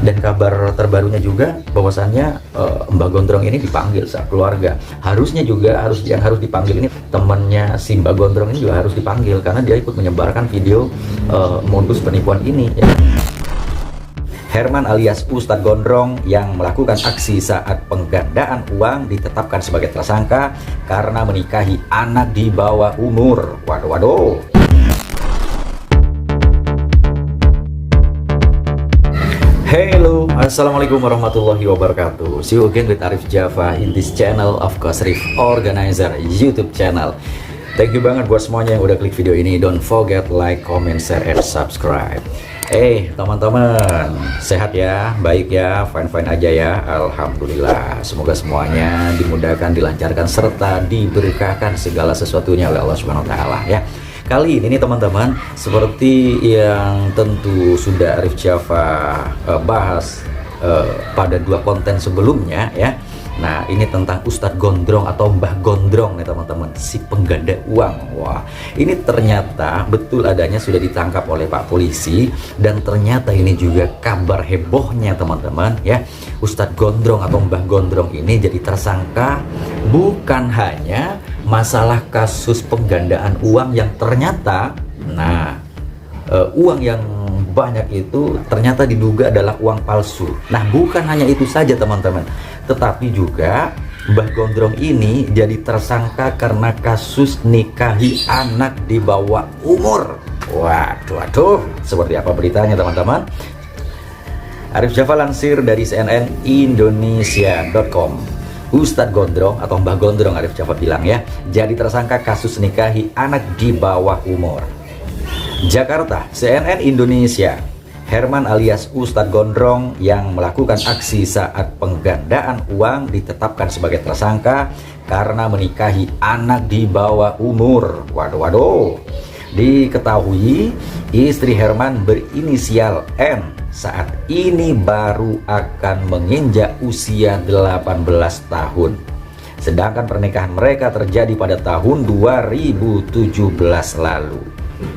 Dan kabar terbarunya juga bahwasannya Mbak Gondrong ini dipanggil sama keluarga. Harusnya juga yang harus dipanggil ini temannya si Mbak Gondrong ini juga harus dipanggil karena dia ikut menyebarkan video modus penipuan ini ya. Herman alias Ustadz Gondrong yang melakukan aksi saat penggandaan uang ditetapkan sebagai tersangka karena menikahi anak di bawah umur. Waduh. Hello, assalamualaikum warahmatullahi wabarakatuh. See you again with Arif Java in this channel of Kosrif Organizer YouTube channel. Thank you banget buat semuanya yang udah klik video ini. Don't forget like, comment, share, and subscribe. Teman-teman, sehat ya, baik ya, fine aja ya, alhamdulillah. Semoga semuanya dimudahkan, dilancarkan, serta diberkahkan segala sesuatunya oleh Allah Subhanahu Wa Taala ya. Kali ini teman-teman, seperti yang tentu sudah Arif Java bahas pada dua konten sebelumnya ya. Nah, ini tentang Ustadz Gondrong atau Mbah Gondrong nih teman-teman, si pengganda uang. Wah, ini ternyata betul adanya sudah ditangkap oleh Pak Polisi, dan ternyata ini juga kabar hebohnya teman-teman ya. Ustadz Gondrong atau Mbah Gondrong ini jadi tersangka bukan hanya masalah kasus penggandaan uang yang ternyata, uang yang banyak itu ternyata diduga adalah uang palsu. Nah, bukan hanya itu saja teman-teman, tetapi juga Mbah Gondrong ini jadi tersangka karena kasus nikahi anak di bawah umur. Waduh, seperti apa beritanya teman-teman? Arif Java lansir dari cnnindonesia.com. Ustadz Gondrong atau Mbah Gondrong, Arif Java bilang ya, jadi tersangka kasus nikahi anak di bawah umur. Jakarta, CNN Indonesia. Herman alias Ustadz Gondrong yang melakukan aksi saat penggandaan uang ditetapkan sebagai tersangka karena menikahi anak di bawah umur. Waduh. Diketahui istri Herman berinisial N saat ini baru akan menginjak usia 18 tahun. Sedangkan pernikahan mereka terjadi pada tahun 2017 lalu.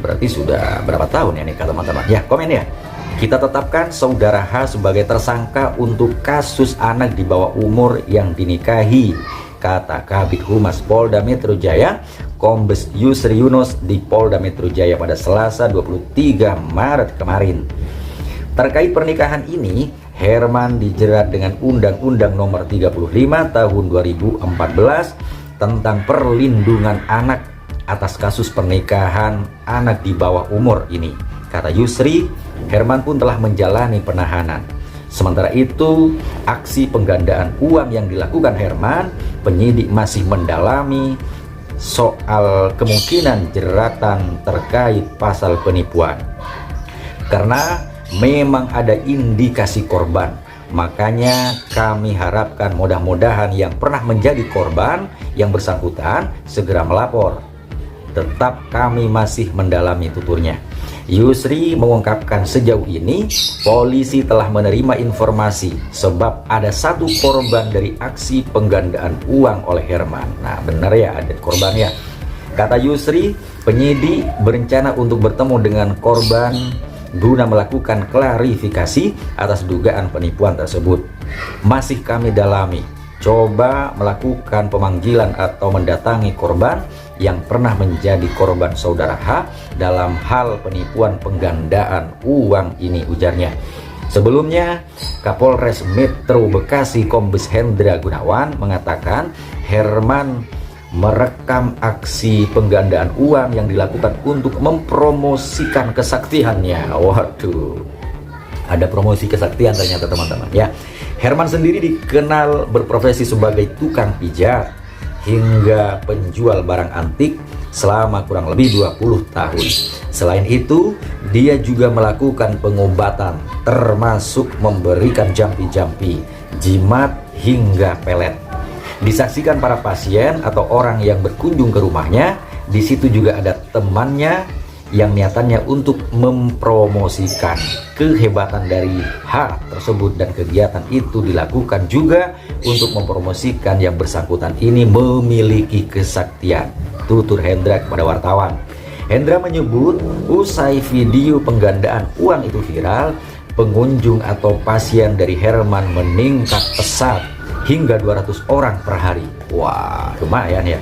Berarti sudah berapa tahun ya nikah teman-teman? Ya, komen ya. Kita tetapkan saudara H sebagai tersangka untuk kasus anak di bawah umur yang dinikahi, kata Kabid Humas Polda Metro Jaya, Kombes Yusri Yunus di Polda Metro Jaya pada Selasa 23 Maret kemarin. Terkait pernikahan ini, Herman dijerat dengan Undang-Undang Nomor 35 Tahun 2014 tentang perlindungan anak atas kasus pernikahan anak di bawah umur ini. Kata Yusri, Herman pun telah menjalani penahanan. Sementara itu, aksi penggandaan uang yang dilakukan Herman, penyidik masih mendalami soal kemungkinan jeratan terkait pasal penipuan. Karena memang ada indikasi korban, makanya kami harapkan mudah-mudahan yang pernah menjadi korban yang bersangkutan segera melapor. Tetap kami masih mendalami, tuturnya. Yusri mengungkapkan sejauh ini polisi telah menerima informasi sebab ada satu korban dari aksi penggandaan uang oleh Herman. Nah, benar ya, ada korban ya. Kata Yusri, penyidik berencana untuk bertemu dengan korban guna melakukan klarifikasi atas dugaan penipuan tersebut. Masih kami dalami, coba melakukan pemanggilan atau mendatangi korban yang pernah menjadi korban saudara H dalam hal penipuan penggandaan uang ini, ujarnya. Sebelumnya, Kapolres Metro Bekasi Kombes Hendra Gunawan mengatakan Herman merekam aksi penggandaan uang yang dilakukan untuk mempromosikan kesaktiannya. Waduh, ada promosi kesaktian ternyata teman-teman ya. Herman sendiri dikenal berprofesi sebagai tukang pijat hingga penjual barang antik selama kurang lebih 20 tahun. Selain itu, dia juga melakukan pengobatan termasuk memberikan jampi-jampi, jimat hingga pelet. Disaksikan para pasien atau orang yang berkunjung ke rumahnya. Di situ juga ada temannya yang niatannya untuk mempromosikan kehebatan dari H tersebut, dan kegiatan itu dilakukan juga untuk mempromosikan yang bersangkutan ini memiliki kesaktian, tutur Hendra kepada wartawan. Hendra menyebut usai video penggandaan uang itu viral, pengunjung atau pasien dari Herman meningkat pesat hingga 200 orang per hari. Wah, lumayan ya.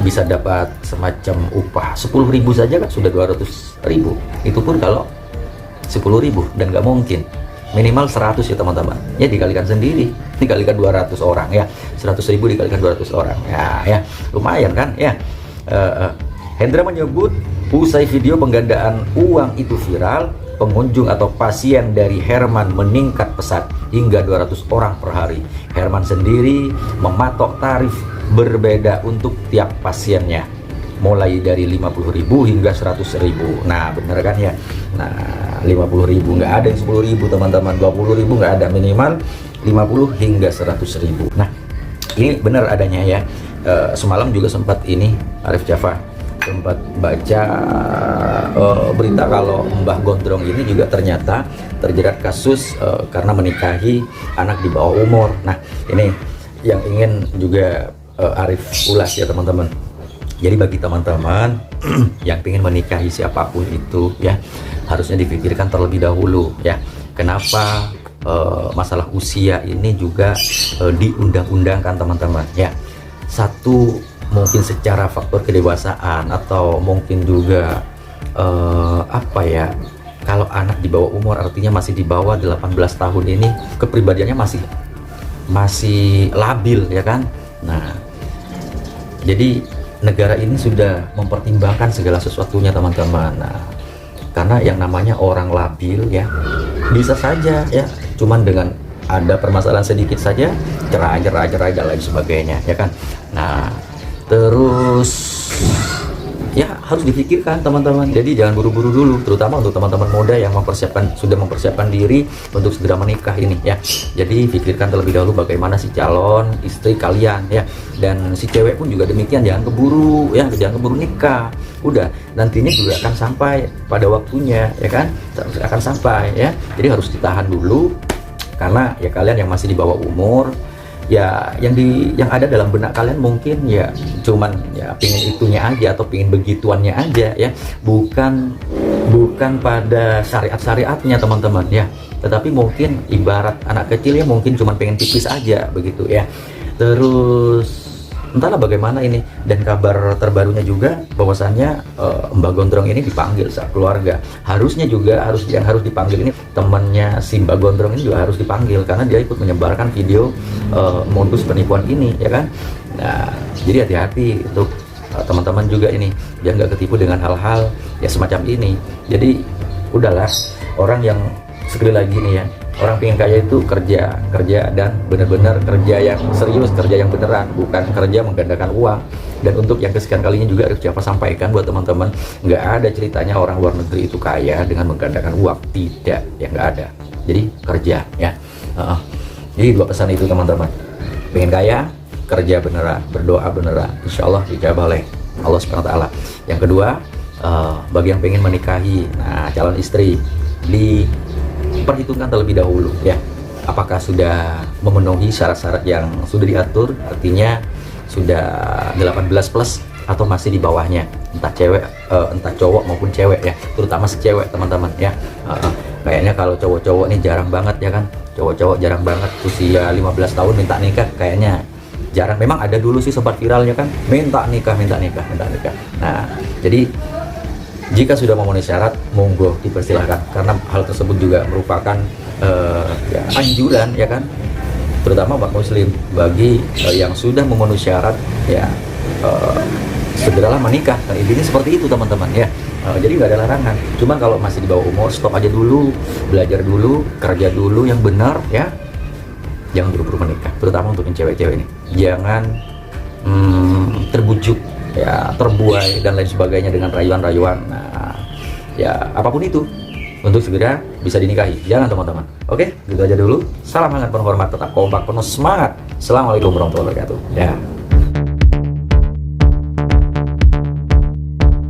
Bisa dapat semacam upah 10.000 saja kan sudah 200.000. Itu pun kalau 10.000, dan nggak mungkin minimal 100 ya teman-teman. Ya dikalikan sendiri, dikalikan 200 orang ya. 100.000 dikalikan 200 orang. Ya, lumayan kan ya. Hendra menyebut usai video penggandaan uang itu viral, pengunjung atau pasien dari Herman meningkat pesat hingga 200 orang per hari. Herman sendiri mematok tarif berbeda untuk tiap pasiennya, mulai dari 50.000 hingga 100.000. Nah bener kan ya. Nah 50.000 nggak ada yang 10.000 teman-teman, 20.000 nggak ada, minimal 50 hingga 100.000. Nah ini benar adanya ya. Semalam juga sempat ini Arif Java sempat baca berita kalau Mbah Gondrong ini juga ternyata terjerat kasus karena menikahi anak di bawah umur. Nah ini yang ingin juga Arif ulas ya teman-teman. Jadi bagi teman-teman yang ingin menikahi siapapun itu ya, harusnya dipikirkan terlebih dahulu ya. Kenapa masalah usia ini juga diundang-undangkan teman-teman ya. Satu, mungkin secara faktor kedewasaan, atau mungkin juga apa ya, kalau anak di bawah umur artinya masih di bawah 18 tahun ini kepribadiannya masih labil ya kan. Nah jadi negara ini sudah mempertimbangkan segala sesuatunya teman-teman. Nah karena yang namanya orang labil ya, bisa saja ya cuman dengan ada permasalahan sedikit saja cerai dan lain sebagainya ya kan. Nah terus ya harus dipikirkan teman-teman. Jadi jangan buru-buru dulu, terutama untuk teman-teman muda yang sudah mempersiapkan diri untuk segera menikah ini ya. Jadi pikirkan terlebih dahulu bagaimana si calon istri kalian ya. Dan si cewek pun juga demikian, jangan keburu ya, jangan keburu nikah. Udah, nantinya juga akan sampai pada waktunya ya kan, akan sampai ya. Jadi harus ditahan dulu, karena ya kalian yang masih di bawah umur ya, yang ada dalam benak kalian mungkin ya cuman ya pingin itunya aja atau pingin begituannya aja ya, bukan pada syariat-syariatnya teman-teman ya. Tetapi mungkin ibarat anak kecil ya, mungkin cuman pengen pipis aja begitu ya. Terus entahlah bagaimana ini. Dan kabar terbarunya juga bahwasannya Mbah Gondrong ini dipanggil saat keluarga. Harusnya juga yang harus dipanggil ini temannya si Mbah Gondrong ini juga harus dipanggil, karena dia ikut menyebarkan video modus penipuan ini ya kan. Nah jadi hati-hati untuk teman-teman juga ini, jangan nggak ketipu dengan hal-hal ya semacam ini. Jadi udahlah, orang yang sekali lagi nih ya, orang pengen kaya itu kerja dan benar-benar kerja yang serius, kerja yang beneran, bukan kerja menggandakan uang. Dan untuk yang kesekian kalinya juga Arif Java sampaikan buat teman-teman, nggak ada ceritanya orang luar negeri itu kaya dengan menggandakan uang, tidak ya, nggak ada. Jadi kerja ya. Jadi dua pesan itu teman-teman, pengen kaya, kerja beneran, berdoa beneran, insya Allah dijabah oleh Allah SWT. Yang kedua, bagi yang pengen menikahi, nah calon istri, diperhitungkan terlebih dahulu ya, apakah sudah memenuhi syarat-syarat yang sudah diatur, artinya sudah 18 plus atau masih di bawahnya, entah cowok maupun cewek ya, terutama si cewek teman-teman ya. Kayaknya kalau cowok-cowok nih jarang banget ya kan, cowok-cowok jarang banget usia 15 tahun minta nikah, kayaknya jarang. Memang ada dulu sih sempat viralnya kan, minta nikah. Nah jadi jika sudah memenuhi syarat, monggo dipersilahkan, karena hal tersebut juga merupakan ya, anjuran ya kan, terutama umat muslim bagi yang sudah memenuhi syarat ya, segeralah menikah. Nah, intinya seperti itu teman-teman ya. Jadi nggak ada larangan, cuman kalau masih di bawah umur, stop aja dulu, belajar dulu, kerja dulu yang benar ya, jangan buru-buru menikah, terutama untuk yang cewek-cewek ini. Jangan terbujuk ya, terbuai dan lain sebagainya dengan rayuan-rayuan. Nah ya apapun itu, untuk segera bisa dinikahi, jangan teman-teman. Oke, gitu aja dulu. Salam hangat penuh hormat, tetap kompak, penuh semangat. Assalamualaikum warahmatullahi wabarakatuh ya.